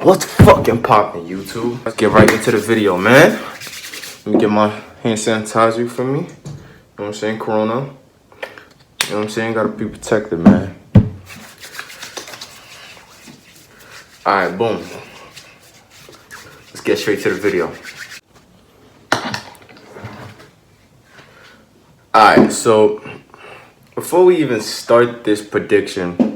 What's fucking poppin', YouTube? Let's get right into the video, man. Let me get my hand sanitizer for me. You know what I'm saying? Corona. You know what I'm saying? Gotta be protected, man. Alright, boom. Let's get straight to the video. Alright, so before we even start this prediction,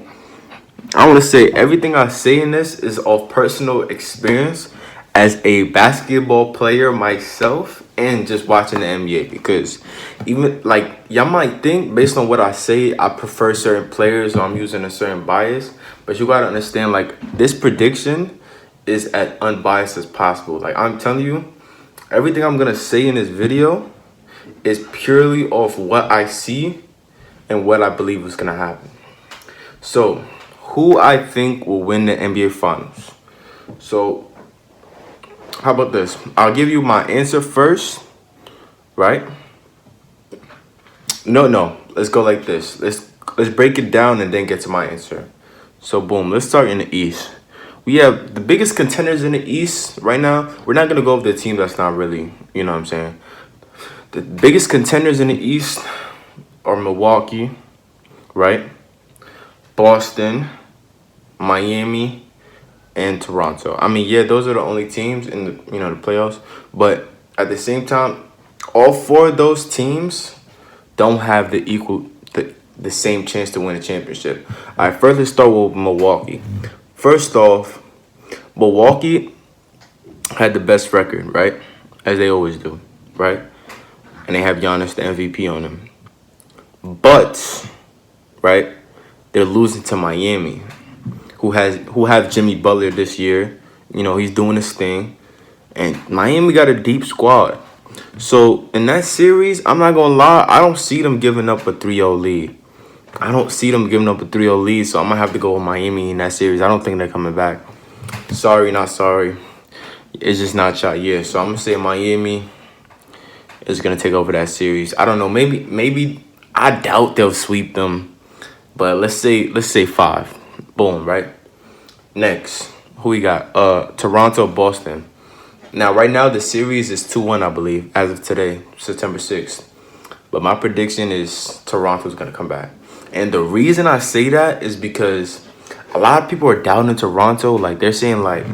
I want to say everything I say in this is of personal experience as a basketball player myself and just watching the NBA, because even like y'all might think based on what I say I prefer certain players or I'm using a certain bias, but you gotta understand like this prediction is as unbiased as possible. Like I'm telling you, everything I'm gonna say in this video is purely off what I see and what I believe is gonna happen. So who I think will win the NBA Finals. So, how about this? I'll give you my answer first, right? No. Let's go like this. Let's break it down and then get to my answer. So, boom. Let's start in the East. We have the biggest contenders in the East right now. We're not gonna go with the team that's not really, you know what I'm saying. The biggest contenders in the East are Milwaukee, right? Boston, Miami, and Toronto. I mean, yeah, those are the only teams in the the playoffs. But at the same time, all four of those teams don't have the same chance to win a championship. All right, first let's start with Milwaukee. First off, Milwaukee had the best record, right? As they always do, right? And they have Giannis, the MVP, on them. But, right, they're losing to Miami, who have Jimmy Butler this year. You know, he's doing his thing. And Miami got a deep squad. So, in that series, I'm not going to lie, I don't see them giving up a 3-0 lead. I don't see them giving up a 3-0 lead, so I'm going to have to go with Miami in that series. I don't think they're coming back. Sorry, not sorry. It's just not y'all year. So, I'm going to say Miami is going to take over that series. I don't know. Maybe I doubt they'll sweep them. But let's say 5. Boom, right? Next, who we got? Toronto, Boston. Now, right now, the series is 2-1, I believe, as of today, September 6th. But my prediction is Toronto's going to come back. And the reason I say that is because a lot of people are doubting Toronto. Like, they're saying, like,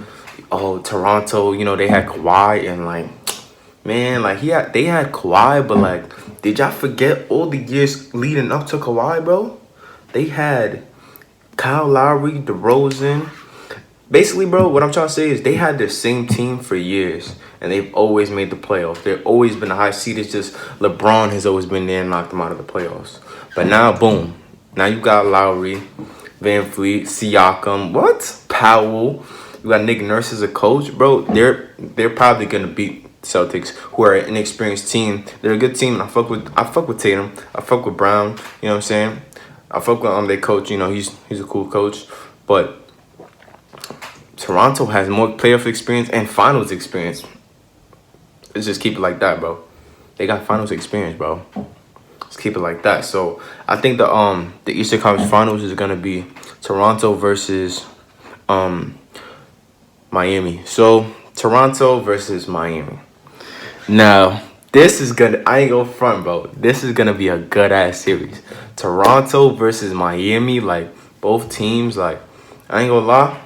oh, Toronto, they had Kawhi. And, like, man, like, they had Kawhi. But, like, did y'all forget all the years leading up to Kawhi, bro? They had Kyle Lowry, DeRozan. Basically, bro, what I'm trying to say is they had the same team for years, and they've always made the playoffs. They've always been a high seed. It's just LeBron has always been there and knocked them out of the playoffs. But now, boom. Now you got Lowry, Van Fleet, Siakam, Powell. You got Nick Nurse as a coach. Bro, they're probably going to beat Celtics, who are an inexperienced team. They're a good team. I fuck with Tatum. I fuck with Brown. You know what I'm saying? I fuck with their coach. He's a cool coach. But Toronto has more playoff experience and finals experience. Let's just keep it like that, bro. They got finals experience, bro. Let's keep it like that. So I think the Eastern Conference Finals is gonna be Toronto versus Miami. So Toronto versus Miami. Now, this is I ain't gonna front, bro. This is gonna be a good ass series. Toronto versus Miami, like both teams, like I ain't gonna lie.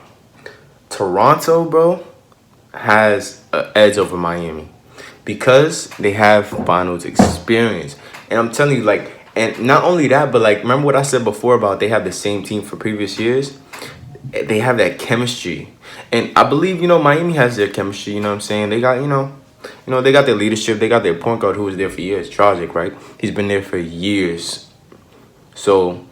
Toronto, bro, has an edge over Miami because they have finals experience. And I'm telling you, like, and not only that, but like, remember what I said before about they have the same team for previous years? They have that chemistry. And I believe, Miami has their chemistry, you know what I'm saying? They got, they got their leadership. They got their point guard who was there for years, Dragic, right? He's been there for years. So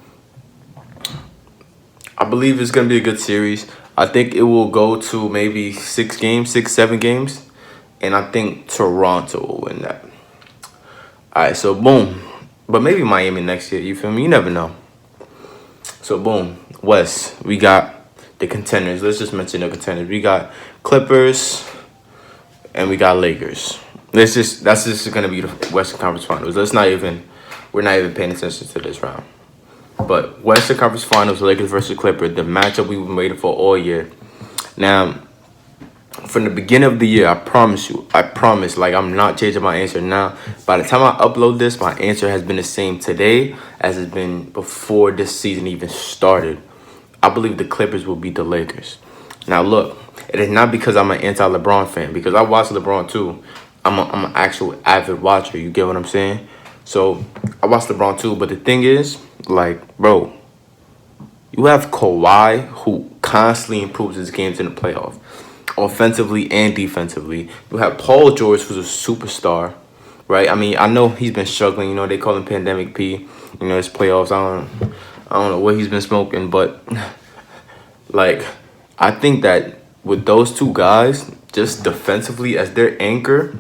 I believe it's going to be a good series. I think it will go to maybe 6, 7 games. And I think Toronto will win that. All right, so boom. But maybe Miami next year, you feel me? You never know. So boom, West, we got the contenders. Let's just mention the contenders. We got Clippers and we got Lakers. That's just going to be the Western Conference Finals. We're not even paying attention to this round. But Western Conference Finals, Lakers versus Clippers, the matchup we've been waiting for all year. Now, from the beginning of the year, I promise you, like I'm not changing my answer now. By the time I upload this, my answer has been the same today as it's been before this season even started. I believe the Clippers will beat the Lakers. Now look, it is not because I'm an anti-LeBron fan, because I watch LeBron too. I'm an actual avid watcher, you get what I'm saying? So I watch LeBron too, but the thing is, like, bro, you have Kawhi, who constantly improves his games in the playoffs, offensively and defensively. You have Paul George, who's a superstar, right? I mean, I know he's been struggling. You know, they call him Pandemic P. You know, his playoffs. I don't know what he's been smoking, but like, I think that with those two guys, just defensively as their anchor,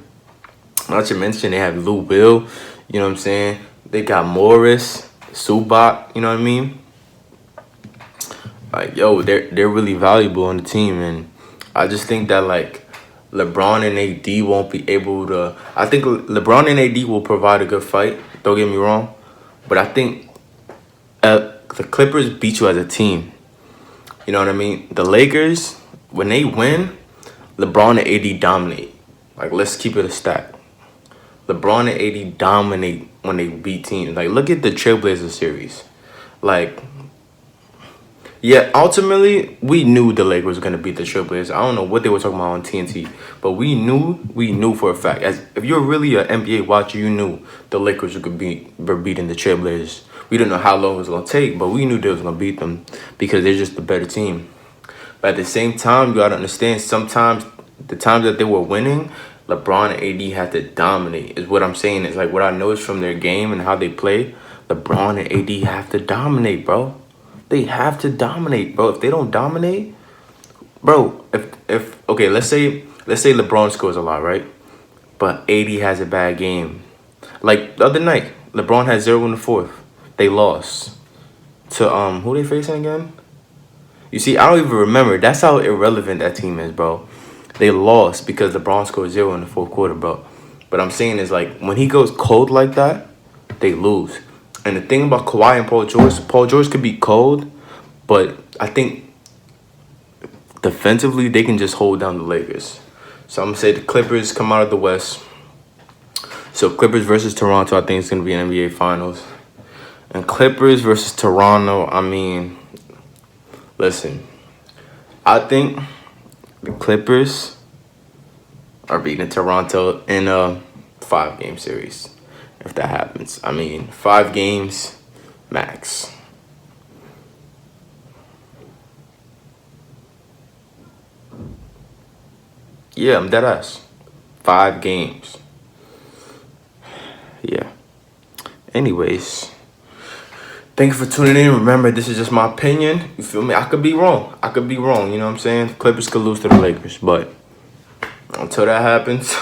not to mention they have Lou Will. You know what I'm saying? They got Morris, Zubac. You know what I mean? Like, yo, they're really valuable on the team, and I just think that like LeBron and AD won't be able to. I think LeBron and AD will provide a good fight. Don't get me wrong, but I think the Clippers beat you as a team. You know what I mean? The Lakers, when they win, LeBron and AD dominate. Like, let's keep it a stack. LeBron and AD dominate when they beat teams. Like, look at the Trailblazers series. Like, yeah, ultimately, we knew the Lakers were going to beat the Trailblazers. I don't know what they were talking about on TNT, but we knew for a fact. As if you're really an NBA watcher, you knew the Lakers were beating the Trailblazers. We didn't know how long it was going to take, but we knew they was going to beat them because they're just the better team. But at the same time, you got to understand, sometimes the times that they were winning, LeBron and AD had to dominate, is what I'm saying. It's like what I noticed from their game and how they play. LeBron and AD have to dominate, bro. They have to dominate, bro. If they don't dominate, bro, if okay, let's say LeBron scores a lot, right? But AD has a bad game. Like the other night, LeBron had 0 in the fourth. They lost to who they facing again? You see, I don't even remember. That's how irrelevant that team is, bro. They lost because LeBron scored 0 in the fourth quarter, bro. But I'm saying is like when he goes cold like that, they lose. And the thing about Kawhi and Paul George could be cold, but I think defensively they can just hold down the Lakers. So I'm going to say the Clippers come out of the West. So Clippers versus Toronto, I think it's going to be an NBA Finals. And Clippers versus Toronto, I mean, listen, I think the Clippers are beating Toronto in a 5-game series. If that happens, I mean, 5 games max. Yeah, I'm dead ass. 5 games. Yeah. Anyways, thank you for tuning in. Remember, this is just my opinion. You feel me? I could be wrong. You know what I'm saying? Clippers could lose to the Lakers, but until that happens,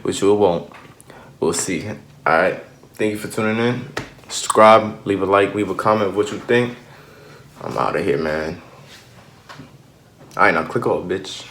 which it won't, we'll see. All right. Thank you for tuning in. Subscribe, leave a like, leave a comment of what you think. I'm out of here, man. All right, now click off, bitch.